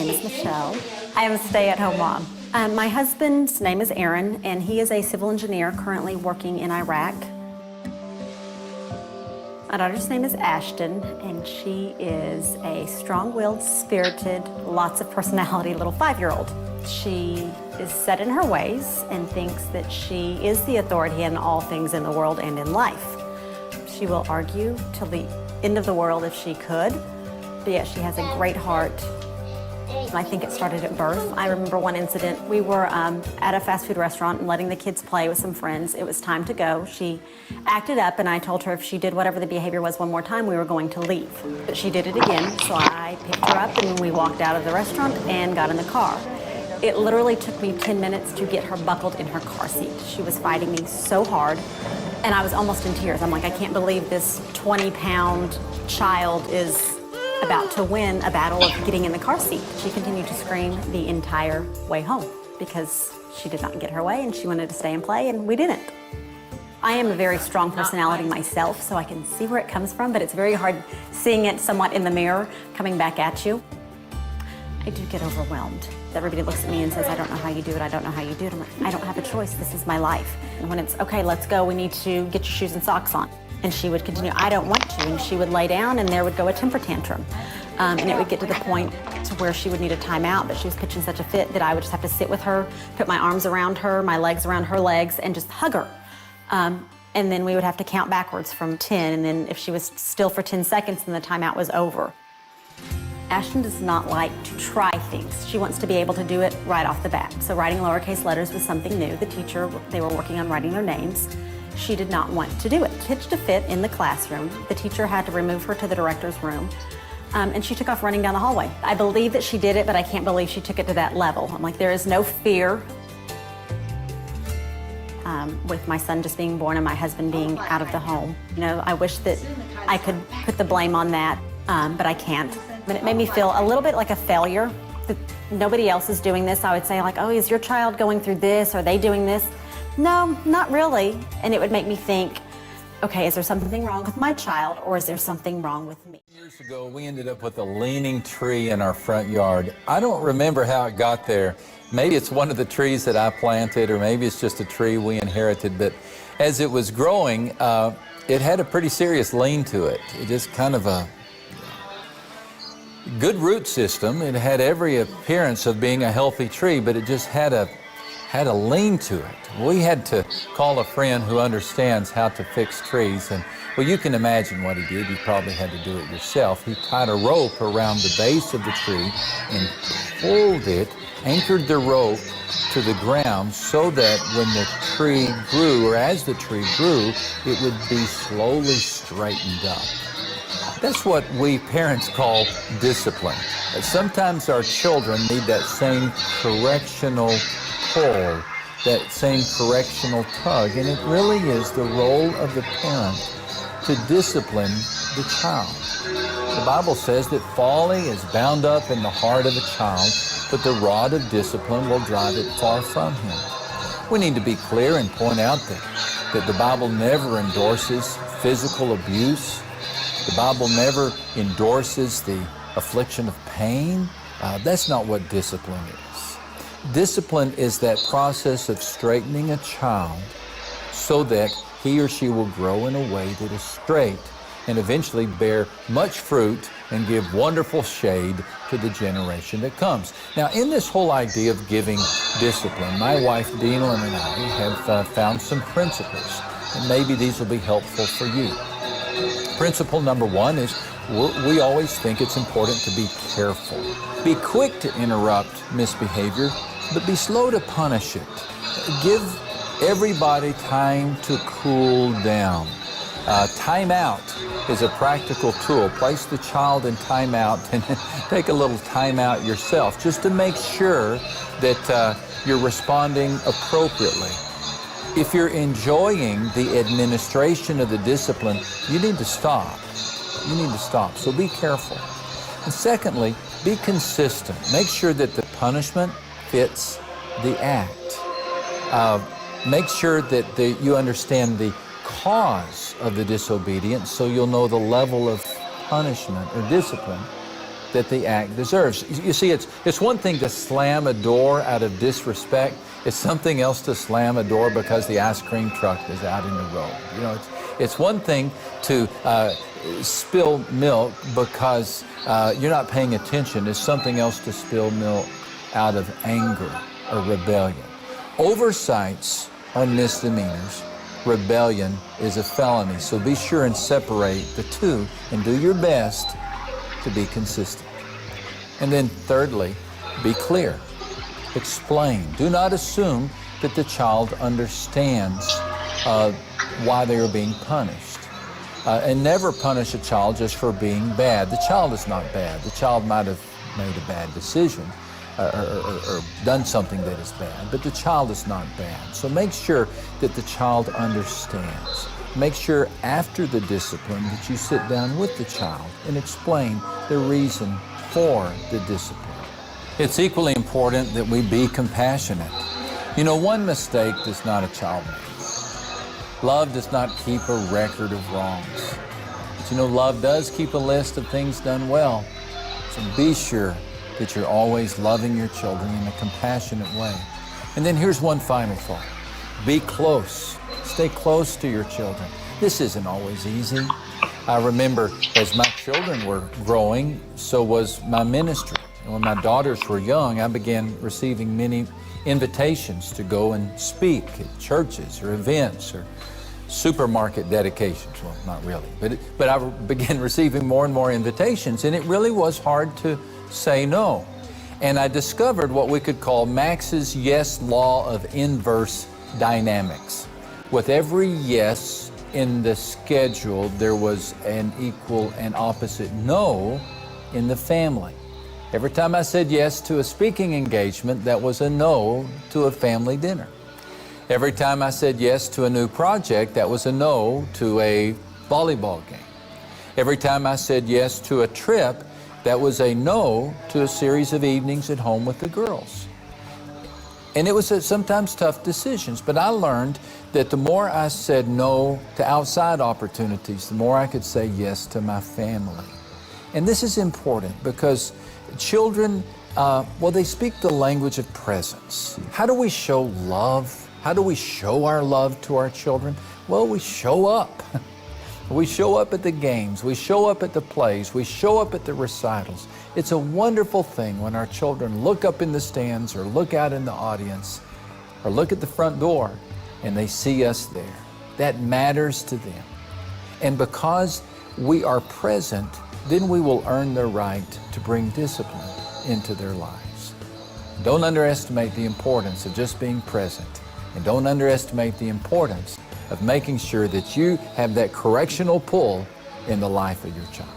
name is Michelle. I am a stay-at-home mom. My husband's name is Aaron, and he is a civil engineer currently working in Iraq. My daughter's name is Ashton, and she is a strong-willed, spirited, lots of personality little 5-year-old. She is set in her ways and thinks that she is the authority in all things in the world and in life. She will argue till the end of the world if she could, but yet she has a great heart. I think it started at birth. I remember one incident. We were at a fast food restaurant and letting the kids play with some friends. It was time to go. She acted up, and I told her if she did whatever the behavior was one more time, we were going to leave. But she did it again, so I picked her up and we walked out of the restaurant and got in the car. It literally took me 10 minutes to get her buckled in her car seat. She was fighting me so hard, and I was almost in tears. I'm like, I can't believe this 20-pound child is about to win a battle of getting in the car seat. She continued to scream the entire way home because she did not get her way and she wanted to stay and play, and we didn't. I am a very strong personality myself, so I can see where it comes from, but it's very hard seeing it somewhat in the mirror coming back at you. I do get overwhelmed. Everybody looks at me and says, I don't know how you do it, I don't know how you do it. I'm like, I don't have a choice, this is my life. And when it's, okay, let's go, we need to get your shoes and socks on. And she would continue, I don't want to, and she would lay down and there would go a temper tantrum. And it would get to the point to where she would need a timeout, but she was pitching such a fit that I would just have to sit with her, put my arms around her, my legs around her legs, and just hug her. And then we would have to count backwards from 10, and then if she was still for 10 seconds, then the timeout was over. Ashton does not like to try things. She wants to be able to do it right off the bat. So writing lowercase letters was something new. The teacher, they were working on writing their names. She did not want to do it. Pitched a fit in the classroom. The teacher had to remove her to the director's room, and she took off running down the hallway. I believe that she did it, but I can't believe she took it to that level. I'm like, there is no fear with my son just being born and my husband being out of the home. You know, I wish that I could put the blame on that, but I can't. But it made me feel a little bit like a failure that nobody else is doing this. I would say like, oh, is your child going through this? Are they doing this? No, not really. And it would make me think, okay, is there something wrong with my child or is there something wrong with me? Years ago, we ended up with a leaning tree in our front yard. I don't remember how it got there. Maybe it's one of the trees that I planted, or maybe it's just a tree we inherited. But as it was growing, it had a pretty serious lean to it. It just kind of a good root system. It had every appearance of being a healthy tree, but it just had a lean to it. We had to call a friend who understands how to fix trees, and well, you can imagine what he did. You probably had to do it yourself. He tied a rope around the base of the tree and pulled it, anchored the rope to the ground so that when the tree grew, or as the tree grew, it would be slowly straightened up. That's what we parents call discipline. Sometimes our children need that same correctional pull, that same correctional tug, and it really is the role of the parent to discipline the child. The Bible says that folly is bound up in the heart of a child, but the rod of discipline will drive it far from him. We need to be clear and point out that the Bible never endorses physical abuse. The Bible never endorses the affliction of pain. That's not what discipline is. Discipline is that process of straightening a child so that he or she will grow in a way that is straight and eventually bear much fruit and give wonderful shade to the generation that comes. Now, in this whole idea of giving discipline, my wife, Deanna, and I have found some principles, and maybe these will be helpful for you. Principle number one is we always think it's important to be careful. Be quick to interrupt misbehavior, but be slow to punish it. Give everybody time to cool down. Time out is a practical tool. Place the child in time out and take a little time out yourself just to make sure that you're responding appropriately. If you're enjoying the administration of the discipline, you need to stop. You need to stop. So be careful. And secondly, be consistent. Make sure that the punishment fits the act. Make sure that you understand the cause of the disobedience so you'll know the level of punishment or discipline that the act deserves. You see, it's one thing to slam a door out of disrespect. It's something else to slam a door because the ice cream truck is out in the road. You know, it's one thing to spill milk because you're not paying attention. It's something else to spill milk out of anger or rebellion. Oversights are misdemeanors. Rebellion is a felony. So be sure and separate the two and do your best to be consistent. And then thirdly, be clear. Explain. Do not assume that the child understands why they are being punished. And never punish a child just for being bad. The child is not bad. The child might have made a bad decision or done something that is bad, but the child is not bad. So make sure that the child understands. Make sure after the discipline that you sit down with the child and explain the reason for the discipline. It's equally important that we be compassionate. You know, one mistake does not a child make. Love does not keep a record of wrongs. But you know, love does keep a list of things done well. So be sure that you're always loving your children in a compassionate way. And then here's one final thought. Be close. Stay close to your children. This isn't always easy. I remember as my children were growing, so was my ministry. And when my daughters were young, I began receiving many invitations to go and speak at churches or events or supermarket dedications. Well, not really, but I began receiving more and more invitations, and it really was hard to say no. And I discovered what we could call Max's yes law of inverse dynamics. With every yes in the schedule, there was an equal and opposite no in the family. Every time I said yes to a speaking engagement, that was a no to a family dinner. Every time I said yes to a new project, that was a no to a volleyball game. Every time I said yes to a trip, that was a no to a series of evenings at home with the girls. And it was sometimes tough decisions, but I learned that the more I said no to outside opportunities, the more I could say yes to my family. And this is important because children, they speak the language of presence. How do we show love? How do we show our love to our children? Well, we show up. We show up at the games, we show up at the plays, we show up at the recitals. It's a wonderful thing when our children look up in the stands or look out in the audience or look at the front door and they see us there. That matters to them. And because we are present, then we will earn the right to bring discipline into their lives. Don't underestimate the importance of just being present, and don't underestimate the importance of making sure that you have that correctional pull in the life of your child.